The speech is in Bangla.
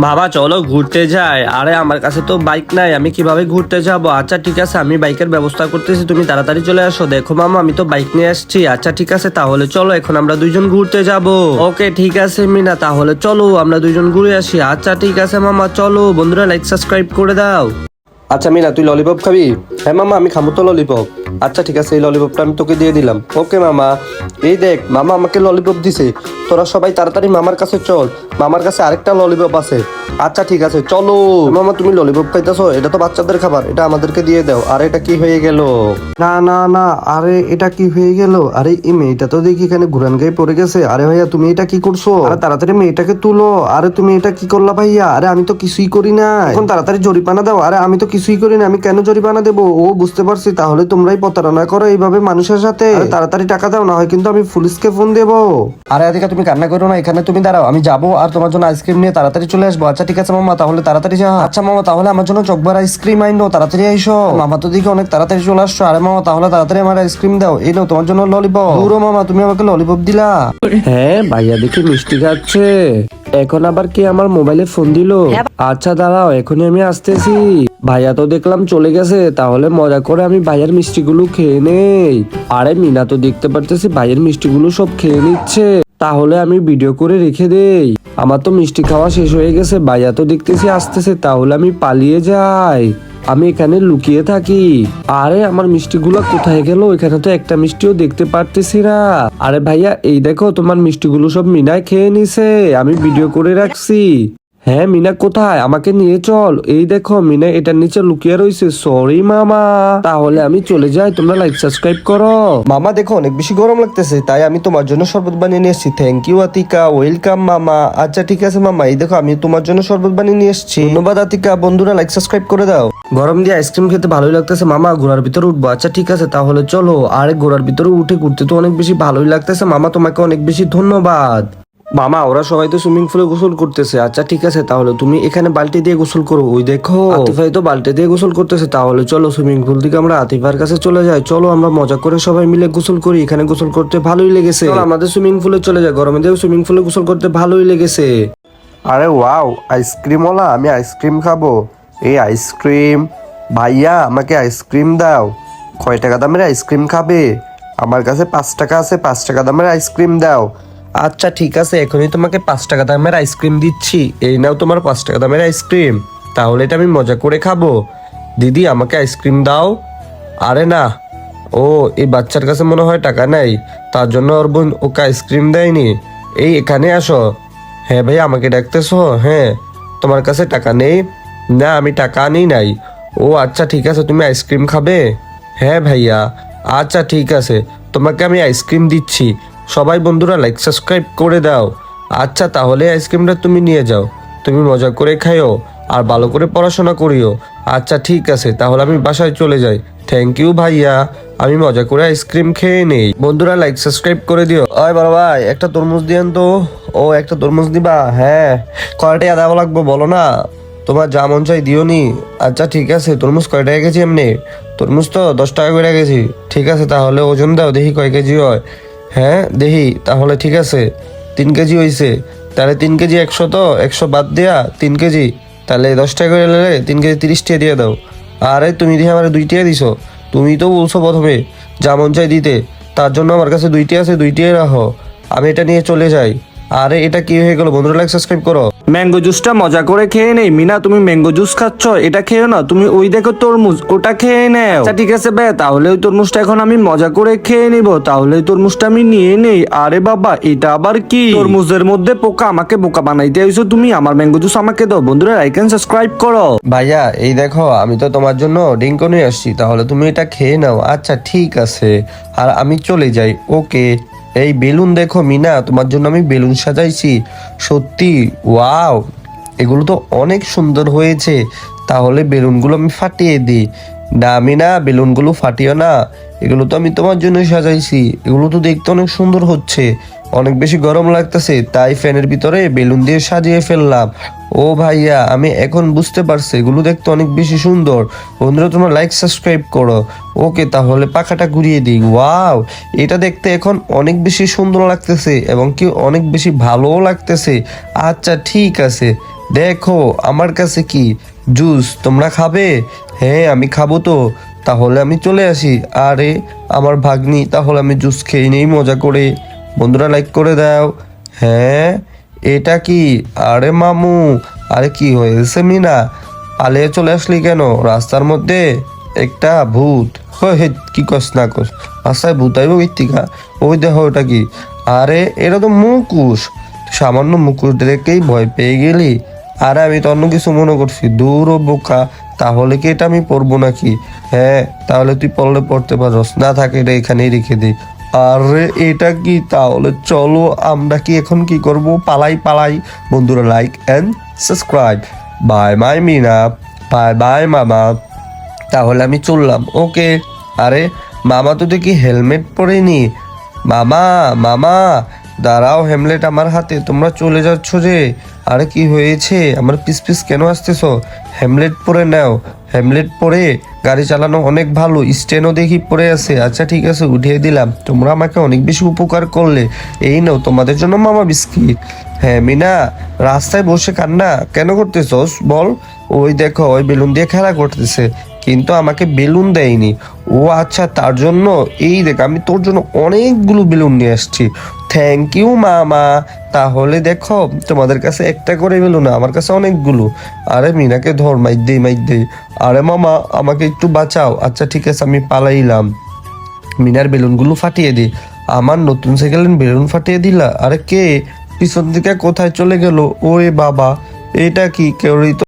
বাবা চলো ঘুরতে যাই। আরে আমার কাছে তো বাইক নাই, আমি কিভাবে ঘুরতে যাব? আচ্ছা ঠিক আছে, আমি বাইকের ব্যবস্থা করতেছি, তুমি তাড়াতাড়ি চলে আসো। দেখো মামা, আমি তো বাইক নিয়ে আসছি। আচ্ছা ঠিক আছে, তাহলে চলো এখন আমরা দুইজন ঘুরতে যাব। ওকে ঠিক আছে মিনা, তাহলে চলো আমরা দুইজন ঘুরে আসি। আচ্ছা ঠিক আছে মামা, চলো। বন্ধুরা লাইক সাবস্ক্রাইব করে দাও। আচ্ছা মিনা, তুই ললিপপ খাবি? হ্যাঁ মামা, আমি খাবো তো ললিপপ। আচ্ছা ঠিক আছে, এই ললিপপটা আমি তোকে দিয়ে দিলাম। ওকে মামা। এই দেখ, মামা আমাকে ললিপপ দিছে। তোরা সবাই তাড়াতাড়ি মামার কাছে চল, মামার কাছে আরেকটা ললিপপ আছে। আচ্ছা ঠিক আছে চলো। মামা তুমি ললিপপ খাইতেছো? এটা তো বাচ্চাদের খাবার, এটা আমাদেরকে দিয়ে দাও। আর এটা কি হয়ে গেল? না না না, আরে এটা কি হয়ে গেল? আরে এই মেয়েটা তো দেখি এখানে ঘুরান গায়ে পড়ে গেছে। আরে ভাইয়া তুমি এটা কি করছো? আরে তাড়াতাড়ি মেয়েটাকে তুলো। আরে তুমি এটা কি করলা ভাইয়া? আরে আমি তো কিছুই করি না, এখন তাড়াতাড়ি জরিমানা দাও। আরে আমি তো কিছুই করি না, আমি কেন জরিমানা দেবো? ও বুঝতে পারছি, তাহলে তোমরাই প্রতারণা করো এইভাবে মানুষের সাথে। আরে তাড়াতাড়ি টাকা দাও, না হয় কিন্তু আমি পুলিশকে ফোন দেবো। আরে আদিকা তুমি কান্না করো না, এখানে তুমি দাঁড়াও, আমি যাবো আর তোমার জন্য আইসক্রিম নিয়ে তাড়াতাড়ি চলে আসবো। আচ্ছা ঠিক আছে মামা, তাহলে তাড়াতাড়ি যা। আচ্ছা মামা, তাহলে আমার জন্য চকবার আইসক্রিম আইনো, তাড়াতাড়ি আইসো। মামা তো দেখি অনেক তাড়াতাড়ি চলে আসছো। আরে মামা তাহলে তাড়াতাড়ি আমার আইসক্রিম দাও। এই নাও তোমার জন্য ললিপপ। পুরো মামা, তুমি আমাকে ললিপপ দিলা? হ্যাঁ ভাইয়া দেখি মিষ্টি খাচ্ছে। এখন আবার কি আমার মোবাইলে ফোন দিলো? আচ্ছা দাঁড়াও, এখনই আমি আসতেছি। ভাইয়া তো দেখলাম চলে গেছে, তাহলে মজা করে আমি ভাইয়ের মিষ্টিগুলো খেয়ে নেই। আরে মিনা তো দেখতে পারতেছি ভাইয়ের মিষ্টিগুলো সব খেয়ে নিচ্ছে, তাহলে আমি ভিডিও করে রেখে দেই। আমার তো মিষ্টি খাওয়া শেষ হয়ে গেছে, ভাইয়া তো দেখতেছি আসতেছে, তাহলে আমি পালিয়ে যাই। আমি এখানে লুকিয়ে থাকি। আরে আমার মিষ্টিগুলো কোথায় গেল? এখানে তো একটা মিষ্টিও দেখতে পারতেছি না। আরে ভাইয়া এই দেখো, তোমার মিষ্টিগুলো সব মিনায় খেয়ে নিছে, আমি ভিডিও করে রাখছি। হ্যাঁ মিনা কোথায়? আমাকে নিয়ে চল। এই দেখো মিনা এটার নিচে লুকিয়ে রয়েছে। সরি মামা, তাহলে আমি চলে যাই, তোমরা লাইক সাবস্ক্রাইব করো। মামা দেখো অনেক বেশি গরম লাগতেছে, তাই আমি তোমার জন্য শরবত বানিয়ে নিয়ে এসেছি। থ্যাংক ইউ আতিকা, ওয়েলকাম মামা। আচ্ছা ঠিক আছে মামা, এই দেখো আমি তোমার জন্য শরবত বানিয়ে নিয়ে এসেছি। ধন্যবাদ আতিকা। বন্ধুরা লাইক সাবস্ক্রাইব করে দাও। গরম দিয়ে আইসক্রিম খেতে ভালোই লাগতেছে মামা, ঘোড়ার ভিতরে উঠবো। আচ্ছা ঠিক আছে তাহলে চলো। আরে ঘোড়ার ভিতরে উঠে ঘুরতে তো অনেক বেশি ভালোই লাগতেছে মামা, তোমাকে অনেক বেশি ধন্যবাদ। মামা ওরা সবাই তো সুইমিং পুলে গোসল করতেছে। আচ্ছা ঠিক আছে, তাহলে তুমি এখানে বালতি দিয়ে গোসল করো। ওই দেখো আতিফাই তো বালতি দিয়ে গোসল করতেছে, তাহলে চলো সুইমিং পুল থেকে আমরা আতিফার কাছে চলে যাই। চলো আমরা মজা করে সবাই মিলে গোসল করি, এখানে গোসল করতে ভালোই লেগেছে। চলো আমাদের সুইমিং পুলে চলে যাই, গরমে দিয়ে সুইমিং পুলে গোসল করতে ভালোই লেগেছে। আরে ওয়াও, আইসক্রিমওয়ালা, আমি আইসক্রিম খাবো। এই আইসক্রিম, ভাইয়া আমাকে আইসক্রিম দাও। কয় টাকা দামের আইসক্রিম খাবে? আমার কাছে 5 টাকা আছে, 5 টাকা দামের আইসক্রিম দাও। আচ্ছা ঠিক আছে, এখনই তোমাকে 5 টাকা দামের আইসক্রিম দিচ্ছি। এই নাও তোমার 5 টাকা দামের আইসক্রিম, তাহলে এটা আমি মজা করে খাবো। দিদি আমাকে আইসক্রিম দাও। আরে না, ও এই বাচ্চার কাছে মনে হয় টাকা নাই, তার জন্য ওর বোন ওকে আইসক্রিম দেয়নি। এই এখানে আসো। হ্যাঁ ভাই আমাকে ডাকতেছো? হ্যাঁ, তোমার কাছে টাকা নেই? না আমি টাকা আনি নাই। ও আচ্ছা ঠিক আছে, তুমি আইসক্রিম খাবে? হ্যাঁ ভাইয়া। আচ্ছা ঠিক আছে, তোমাকে আমি আইসক্রিম দিচ্ছি। সবাই বন্ধুরা লাইক সাবস্ক্রাইব করে দাও। আচ্ছা তাহলে আইসক্রিমটা তুমি নিয়ে যাও, তুমি মজা করে খাইও আর ভালো করে পড়াশোনা করিও। আচ্ছা ঠিক আছে, তাহলে আমি বাসায় চলে যাই। থ্যাংক ইউ ভাইয়া, আমি মজা করে আইসক্রিম খেয়ে নেই। বন্ধুরা লাইক সাবস্ক্রাইব করে দিও। ওই বড় ভাই একটা তরমুজ দিয়েন তো। ও একটা তরমুজ দিবা? হ্যাঁ। কয়টা দেওয়া লাগবে বলো না, তোমার যা মন চাই দিও নি। আচ্ছা ঠিক আছে, তরমুজ কয় টাকা কেজি? এমনি তরমুজ তো 10 টাকা করে কেজি। ঠিক আছে তাহলে ওজন দাও, দেখি কয় কেজি হয়। হ্যাঁ দেখি, তাহলে ঠিক আছে 3 কেজি হয়েছে। তাহলে 3 কেজি 100, তো 100 বাদ দেয়া 3 কেজি, তাহলে 10 টাকা করে নিলে 3 কেজি 30 টাকা দিয়ে দাও। আরে তুমি দেখি আমার 2 টাকা দিছো, তুমি তো বলছো প্রথমে যা মন চাই দিতে, তার জন্য আমার কাছে 2 টাকা আছে, 2 টাকা রাখো, আমি এটা নিয়ে চলে যাই। আরে এটা কি হয়ে গেল? বন্ধুরা লাইক সাবস্ক্রাইব করো। ম্যাঙ্গো জুসটা মজা করে খেয়ে নেই। মিনা তুমি ম্যাঙ্গো জুস খাচ্ছ, এটা খেয়েও না, তুমি ওই দেখো তরমুজ, ওটা খেয়ে নেও। আচ্ছা ঠিক আছে বে, তাহলে ওই তরমুজটা এখন আমি মজা করে খেয়ে নিব। তাহলে ওই তরমুজটা আমি নিয়ে নেই। আরে বাবা এটা আবার কি? তরমুজের মধ্যে পোকা, আমাকে বোকা বানাইতে আইছো তুমি। আমার ম্যাঙ্গো জুস আমাকে দাও। বন্ধুরা লাইক এন্ড সাবস্ক্রাইব করো। ভাইয়া এই দেখো, আমি তো তোমার জন্য ড্রিঙ্ক নিয়ে আসছি, তাহলে তুমি এটা খেয়ে নাও। আচ্ছা ঠিক আছে, আর আমি চলে যাই। ওকে। এই বেলুন দেখো মিনা, তোমার জন্য আমি বেলুন সাজাইছি। সত্যি ওয়াও, এগুলো তো অনেক সুন্দর হয়েছে। তাহলে বেলুনগুলো আমি ফাটিয়ে দিই। না মিনা, বেলুনগুলো ফাটিও না, এগুলো তো আমি তোমার জন্য সাজাইছি। এগুলো তো দেখতে অনেক সুন্দর হচ্ছে। অনেক বেশি গরম লাগতেছে, তাই ফ্যানের ভিতরে বেলুন দিয়ে সাজিয়ে ফেললাম। ও ভাইয়া আমি এখন বুঝতে পারছি, এগুলো দেখতে অনেক বেশি সুন্দর। বন্ধুরা তোমরা লাইক সাবস্ক্রাইব করো। ওকে তাহলে পাখাটা ঘুরিয়ে দিই। ওয়াও, এটা দেখতে এখন অনেক বেশি সুন্দর লাগতেছে এবং কি অনেক বেশি ভালোও লাগতেছে। আচ্ছা ঠিক আছে, দেখো আমার কাছে কি জুস, তোমরা খাবে? হ্যাঁ আমি খাবো তো। তাহলে আমি চলে আসি। আরে আমার ভাগ্নি, তাহলে আমি জুস খেয়ে নেই মজা করে। বন্ধুরা লাইক করে দাও। হ্যাঁ এটা কি? আরে মামু, আরে কি হয়েছে মিনা? পালিয়ে চলে আসলি কেন রাস্তার মধ্যে? একটা ভূত? হে কি কস না কস, রাস্তায় ভূত আইব কইতিকা? ওই দেখো ওটা কি? আরে এটা তো মুখোশ। সামান্য মুখোশ দেখেই ভয় পেয়ে গেলি? আরে আমি তো অন্য কিছু মনে করছি। দূর ও বোকা, তাহলে কি এটা আমি পড়বো নাকি? হ্যাঁ তাহলে তুই পড়লে পড়তে পারস, না থাকে এটা এখানেই রেখে দিই। আরে এটা কি? তাহলে চলো আমরা কি এখন কি করব? পালাই পালাই। বন্ধুরা like and subscribe. Bye bye Meena, bye bye মামা। তাহলে আমি চললাম, ওকে। আরে মামা তো দেখি হেলমেট পরেনি। মামা, মামা দাঁড়াও, হেলমেট আমার হাতে, তোমরা চলে যাচ্ছ যে? আরে কি হয়েছে? আমার পিস পিস কেন আসতেছো? হেলমেট পরে নাও। হেলমেট পরে গাড়ি চালানো অনেক ভালো। স্টেনও দেখি পরে আছে। আচ্ছা ঠিক আছে, উঠিয়ে দিলাম। তোমরা আমাকে অনেক বেশি উপকার করলে। এই নাও তোমাদের জন্য মামা বিস্কিট। হ্যাঁ মিনা, রাস্তায় বসে কান্না কেন করতেছস বল? ওই দেখো ওই বেলুন দিয়ে খেলা করতেছে, কিন্তু আমাকে বেলুন দেয়নি। ও আচ্ছা, তার জন্য এই দেখ আমি তোর জন্য অনেকগুলো বেলুন নিয়ে আসছি। থ্যাংক ইউ মামা। তাহলে দেখো তোমাদের কাছে একটা করে বেলুন, আমার কাছে অনেকগুলো। আরে মিনাকে ধর, মাইর দেই মাইর দেই। আরে মামা আমাকে একটু বাঁচাও। আচ্ছা ঠিক আছে আমি পালাইলাম। মিনার বেলুনগুলো ফাটিয়ে দি। আমার নতুন সাইকেলের বেলুন ফাটিয়ে দিলা? আরে কে? পিছন দিকে কোথায় চলে গেল? ওরে বাবা, এটা কি? কেউই তো